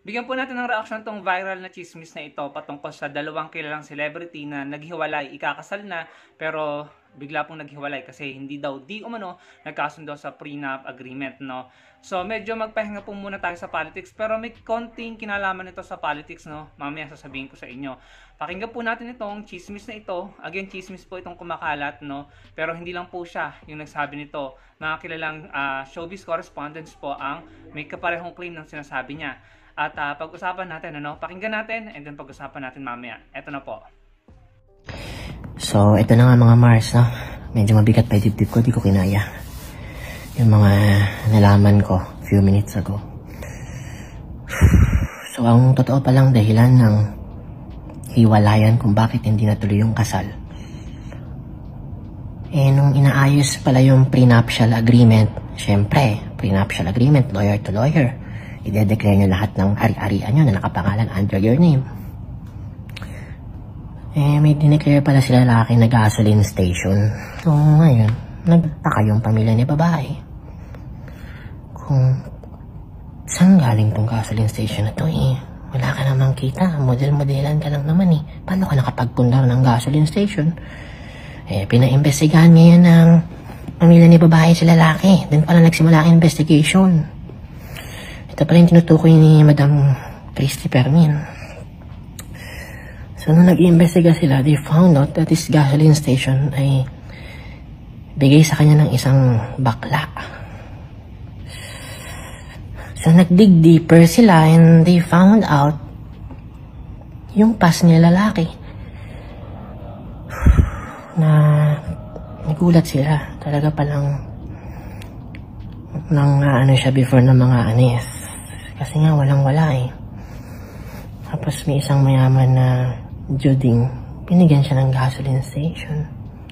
Bigyan po natin ng reaksyon tong viral na chismis na ito patungkol sa dalawang kilalang celebrity na naghiwalay, ikakasal na, pero bigla pong naghiwalay kasi hindi daw di umano nagkasundo sa prenup agreement, no? So medyo magpahinga po muna tayo sa politics, pero may konting kinalaman nito sa politics, no? Mamaya sasabihin ko sa inyo. Pakinggan po natin itong chismis na ito. Again, chismis po itong kumakalat, no? Pero hindi lang po siya yung nagsabi nito. Mga kilalang showbiz correspondents po ang may kaparehong claim ng sinasabi niya. At pag-usapan natin, pakinggan natin, and then pag-usapan natin mamaya. Eto na po. So, ito na nga mga Mars, no? Medyo mabigat pa yung dibdib ko, di ko kinaya. Yung mga nalaman ko few minutes ago. So, ang totoo palang dahilan ng hiwalayan kung bakit hindi natuloy yung kasal. Nung inaayos pala yung prenuptial agreement, syempre, prenuptial agreement, lawyer to lawyer, i-declare nyo lahat ng ari-arian nyo na nakapangalan under your name. May dineclare pala sila lalaki na gasoline station. So, ngayon, nagtaka yung pamilya ni babae. Kung saan galing tong gasoline station na to wala ka namang kita, model-modelan ka lang naman Paano ka nakapagpundar ng gasoline station? Pinaimbestigahan ngayon ng pamilya ni babae si lalaki. Then pala nagsimula ang investigation. Ito pala yung tinutukoy ni Madam Christy Permin. So, nung nag-iimbestiga sila, they found out that this gasoline station ay bigay sa kanya ng isang bakla. So, nag-dig deeper sila and they found out yung past niya lalaki. Na nagulat sila. Talaga palang nang siya before ng mga anis. Kasi nga walang-wala Tapos may isang mayaman na Juding, binigyan siya ng gasoline station.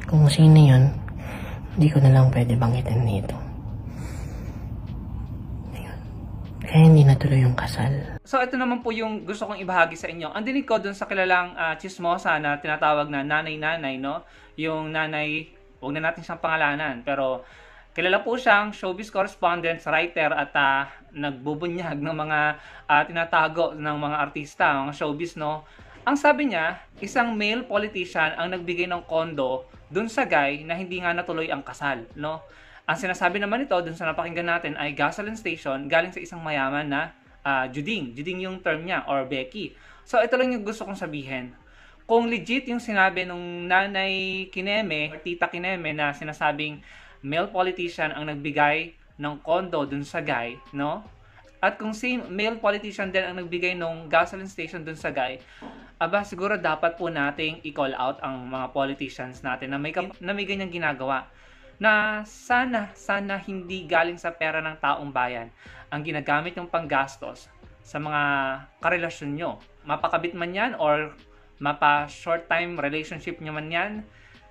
Kung sino yun, hindi ko na lang pwede banggitin dito. Ayun. Kaya hindi natuloy yung kasal. So ito naman po yung gusto kong ibahagi sa inyo. Ang dinig ko dun sa kilalang chismosa na tinatawag na nanay-nanay, no? Yung nanay, huwag na natin siyang pangalanan, pero kilala po siyang showbiz correspondent, writer, at nagbubunyag ng mga tinatago ng mga artista, mga showbiz, no? Ang sabi niya, isang male politician ang nagbigay ng kondo dun sa guy na hindi nga natuloy ang kasal, no? Ang sinasabi naman ito dun sa napakinggan natin ay gasoline station galing sa isang mayaman na Juding. Juding yung term niya, or Becky. So ito lang yung gusto kong sabihin. Kung legit yung sinabi nung nanay Kineme or tita Kineme na sinasabing male politician ang nagbigay ng kondo dun sa guy, no? At kung same male politician din ang nagbigay ng gasoline station dun sa guy, siguro dapat po nating i-call out ang mga politicians natin na may ganyang ginagawa. Na sana hindi galing sa pera ng taong bayan ang ginagamit yung panggastos sa mga karelasyon nyo. Mapakabit man yan or mapa short time relationship nyo man yan,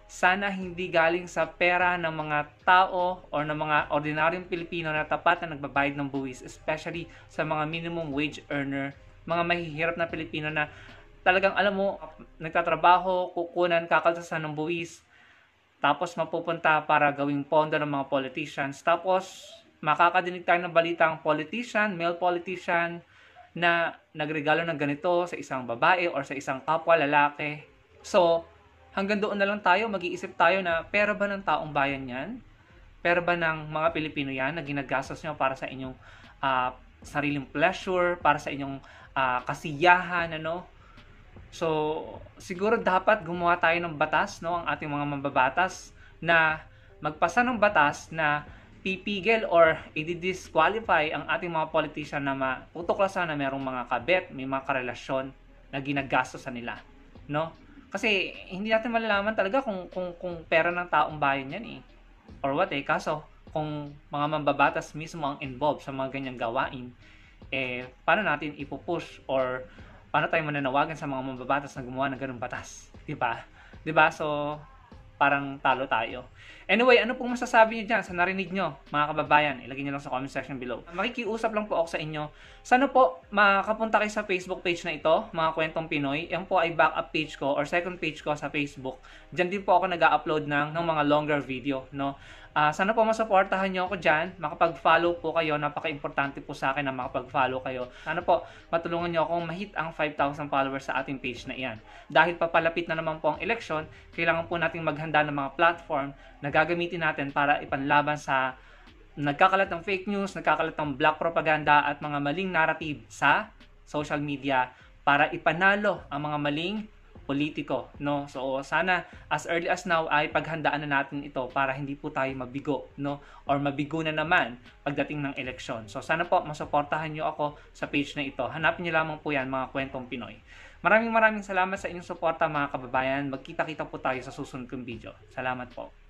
sana hindi galing sa pera ng mga tao o ng mga ordinaryong Pilipino na tapat na nagbabayad ng buwis, especially sa mga minimum wage earner, mga mahihirap na Pilipino na talagang alam mo, nagtatrabaho, kukunan, kakaltasan ng buwis, tapos mapupunta para gawing pondo ng mga politicians, tapos makakadinig tayo ng balitang politician, male politician, na nagregalo ng ganito sa isang babae or sa isang kapwa lalaki. So, hanggang doon na lang tayo, mag-iisip tayo na pera ba ng taong bayan yan? Pera ba ng mga Pilipino yan na ginagastos nyo para sa inyong sariling pleasure, para sa inyong kasiyahan, So, siguro dapat gumawa tayo ng batas, ang ating mga mambabatas, na magpasa ng batas na pipigil or i-disqualify ang ating mga politician na matutuklasan na merong mga kabet, may mga karelasyon na ginagastos sa nila, no? Kasi hindi natin malalaman talaga kung pera ng taong bayan yan or what kaso kung mga mambabatas mismo ang involved sa mga ganyang gawain, paano natin ipupush or paano tayo mananawagan sa mga mambabatas na gumawa ng ganung batas? Diba? So, parang talo tayo. Anyway, ano pong masasabi niyo dyan sa narinig nyo, mga kababayan? Ilagay nyo lang sa comment section below. Makikiusap lang po ako sa inyo. Sana po makapunta kayo sa Facebook page na ito, mga Kwentong Pinoy. Yan po ay backup page ko or second page ko sa Facebook. Diyan din po ako nag-upload ng mga longer video, no? Sana po masuportahan nyo ako dyan. Makapag-follow po kayo. Napaka-importante po sa akin na makapag-follow kayo. Sana po matulungan nyo akong ma-hit ang 5,000 followers sa ating page na iyan. Dahil papalapit na naman po ang eleksyon, kailangan po nating maghanda ng mga platform na gagamitin natin para ipanlaban sa nagkakalat ng fake news, nagkakalat ng black propaganda at mga maling narrative sa social media para ipanalo ang mga maling politiko, no? So sana as early as now ay paghandaan na natin ito para hindi po tayo mabigo, no? Or mabigo na naman pagdating ng eleksyon. So sana po masuportahan niyo ako sa page na ito. Hanapin niyo lamang po yan, mga kwentong Pinoy. Maraming salamat sa inyong suporta, mga kababayan. Magkita-kita po tayo sa susunod kong video. Salamat po.